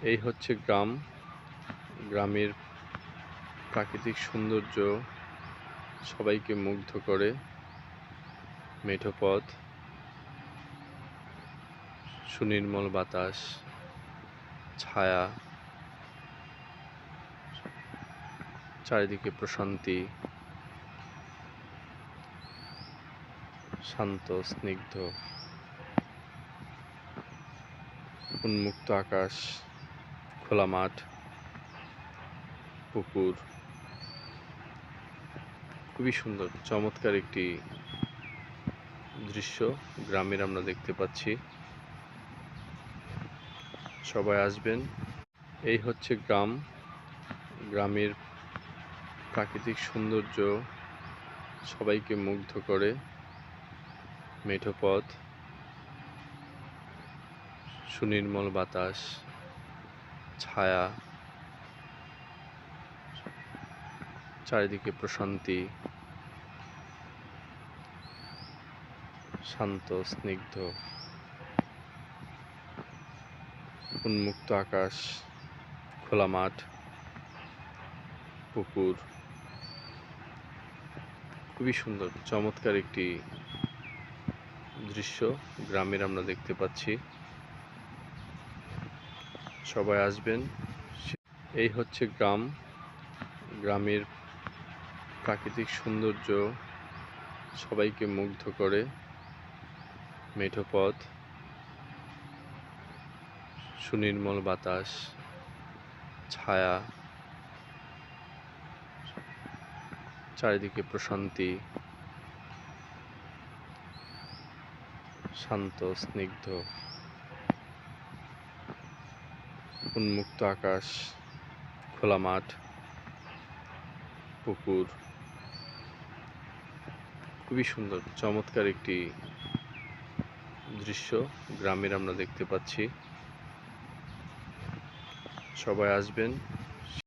এই হচ্ছে গ্রাম। গ্রামের প্রাকৃতিক সৌন্দর্য সবাইকে মুগ্ধ করে। মেঠো পথ, সুনির্মল বাতাস, ছায়া, চারিদিকে প্রশান্তি, শান্ত স্নিগ্ধ, উন্মুক্ত আকাশ, খোলা মাঠ, পুকুর, খুবই সুন্দর চমৎকার একটি দৃশ্য গ্রামের আমরা দেখতে পাচ্ছি। সবাই আসবেন। এই হচ্ছে গ্রাম। গ্রামের প্রাকৃতিক সৌন্দর্য সবাইকে মুগ্ধ করে। মেঠো পথ, সুনির্মল বাতাস, ছায়া, চারিদিকে প্রশান্তি, শান্ত স্নিগ্ধ, উন্মুক্ত আকাশ, খোলা মাঠ, পুকুর, খুবই সুন্দর চমৎকার একটি দৃশ্য গ্রামের আমরা দেখতে পাচ্ছি। সবাই আসবেন। এই হচ্ছে গ্রাম। গ্রামের প্রাকৃতিক সৌন্দর্য সবাইকে মুগ্ধ করে। মেঠো পথ, সুনির্মল বাতাস, ছায়া, চারিদিকে প্রশান্তি, শান্ত স্নিগ্ধ, উন্মুক্ত আকাশ, খোলা মাঠ, পুকুর, খুবই সুন্দর চমৎকার একটি দৃশ্য গ্রামের আমরা দেখতে পাচ্ছি। সবাই আসবেন।